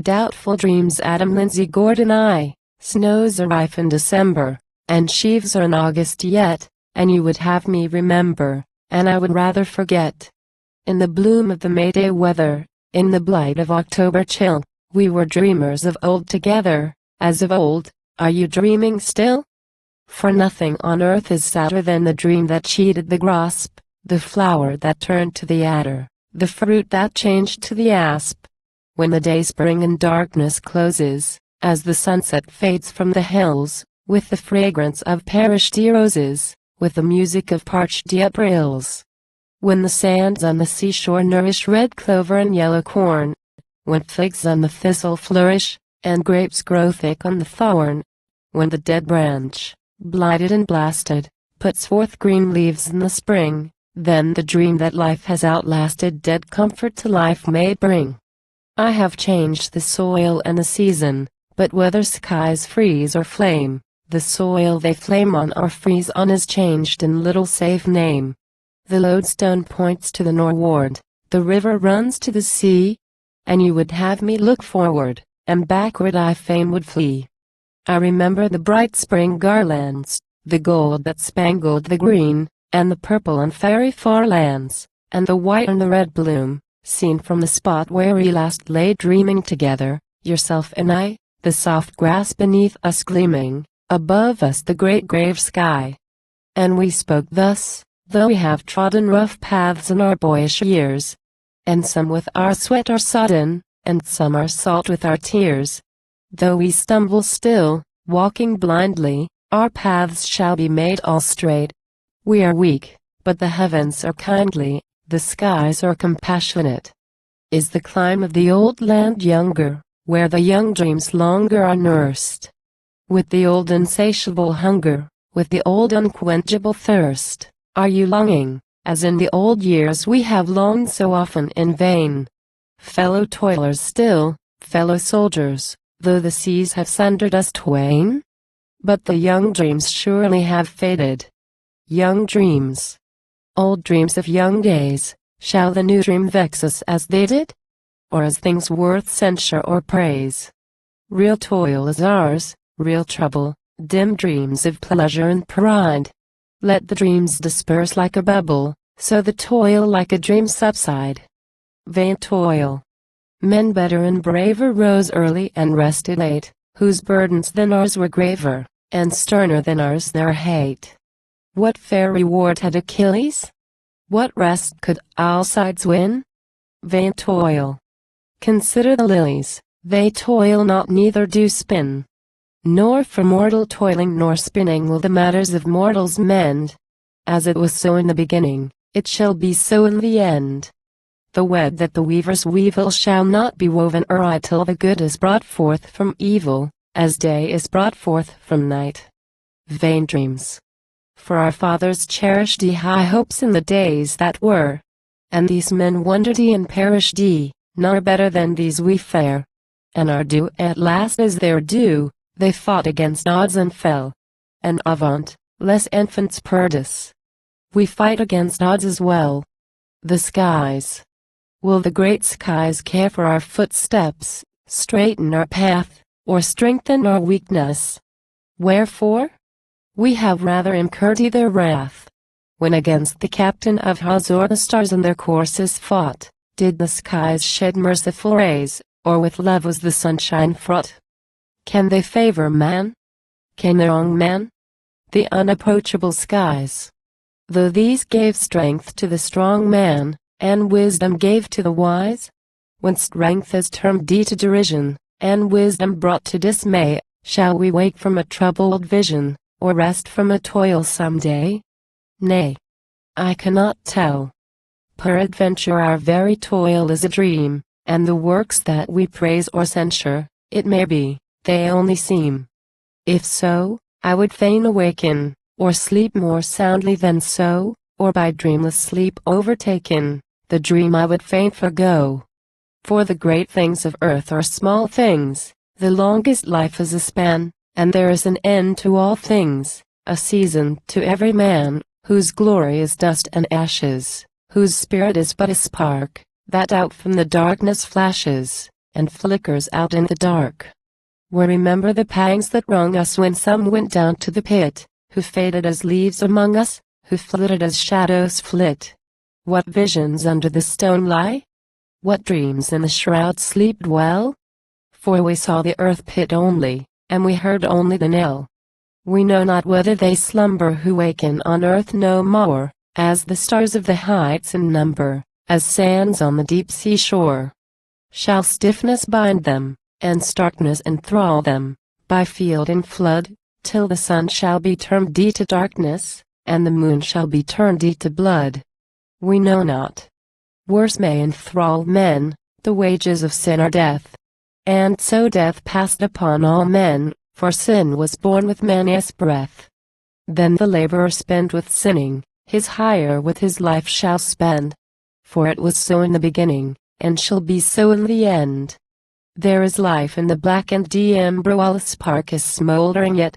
Doubtful dreams Adam Lindsay Gordon I. Snows are rife in December, and sheaves are in August yet, and you would have me remember, and I would rather forget. In the bloom of the May day weather, in the blight of October chill, we were dreamers of old together, as of old. Are you dreaming still? For nothing on earth is sadder than the dream that cheated the grasp, the flower that turned to the adder, the fruit that changed to the asp. When the day spring in darkness closes, as the sunset fades from the hills, with the fragrance of perished roses, with the music of parched rills. When the sands on the seashore nourish red clover and yellow corn, when figs on the thistle flourish, and grapes grow thick on the thorn, when the dead branch, blighted and blasted, puts forth green leaves in the spring, then the dream that life has outlasted dead comfort to life may bring. I have changed the soil and the season, but whether skies freeze or flame, the soil they flame on or freeze on is changed in little save name. The lodestone points to the northward, the river runs to the sea, and you would have me look forward, and backward I fain would flee. I remember the bright spring garlands, the gold that spangled the green, and the purple on fairy far lands, and the white and the red bloom, seen from the spot where we last lay dreaming together, yourself and I, the soft grass beneath us gleaming, above us the great grave sky. And we spoke thus, though we have trodden rough paths in our boyish years, and some with our sweat are sodden, and some are salt with our tears. Though we stumble still, walking blindly, our paths shall be made all straight. We are weak, but the heavens are kindly, the skies are compassionate. Is the clime of the old land younger, where the young dreams longer are nursed? With the old insatiable hunger, with the old unquenchable thirst, are you longing, as in the old years we have longed so often in vain? Fellow toilers still, fellow soldiers, though the seas have sundered us twain? But the young dreams surely have faded. Young dreams. Old dreams of young days, shall the new dream vex us as they did? Or as things worth censure or praise? Real toil is ours, real trouble, dim dreams of pleasure and pride. Let the dreams disperse like a bubble, so the toil like a dream subside. Vain toil. Men better and braver rose early and rested late, whose burdens than ours were graver, and sterner than ours their hate. What fair reward had Achilles? What rest could Alcides win? Vain toil. Consider the lilies, they toil not neither do spin. Nor for mortal toiling nor spinning will the matters of mortals mend. As it was so in the beginning, it shall be so in the end. The web that the weavers weevil shall not be woven awry till the good is brought forth from evil, as day is brought forth from night. Vain dreams. For our fathers cherished high hopes in the days that were, and these men wondered and perished nor better than these we fare. And our due at last is their due, they fought against odds and fell. And avaunt, lest infants perdus. We fight against odds as well. The skies. Will the great skies care for our footsteps, straighten our path, or strengthen our weakness? Wherefore? We have rather incurred their wrath. When against the captain of Hazor the stars in their courses fought, did the skies shed merciful rays, or with love was the sunshine fraught? Can they favor man? Can they wrong man? The unapproachable skies. Though these gave strength to the strong man, and wisdom gave to the wise, when strength is termed to derision, and wisdom brought to dismay, shall we wake from a troubled vision, or rest from a toil some day? Nay, I cannot tell. Peradventure our very toil is a dream, and the works that we praise or censure, it may be, they only seem. If so, I would fain awaken, or sleep more soundly than so, or by dreamless sleep overtaken, the dream I would fain forego. For the great things of earth are small things, the longest life is a span, and there is an end to all things, a season to every man, whose glory is dust and ashes, whose spirit is but a spark, that out from the darkness flashes, and flickers out in the dark. We remember the pangs that wrung us when some went down to the pit, who faded as leaves among us, who flitted as shadows flit. What visions under the stone lie? What dreams in the shroud sleep dwell? For we saw the earth pit only, and we heard only the knell. We know not whether they slumber who waken on earth no more, as the stars of the heights in number, as sands on the deep sea shore. Shall stiffness bind them, and starkness enthrall them, by field and flood, till the sun shall be turned to darkness, and the moon shall be turned to blood? We know not. Worse may enthrall men, the wages of sin are death. And so death passed upon all men, for sin was born with man's breath. Then the laborer spent with sinning, his hire with his life shall spend. For it was so in the beginning, and shall be so in the end. There is life in the black and ember while a spark is smoldering yet.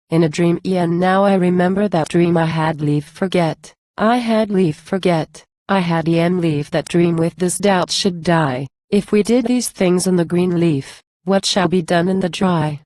In a dream and now I remember that dream I had leave forget. I had leave forget. I had leave that dream with this doubt should die. If we did these things in the green leaf, what shall be done in the dry?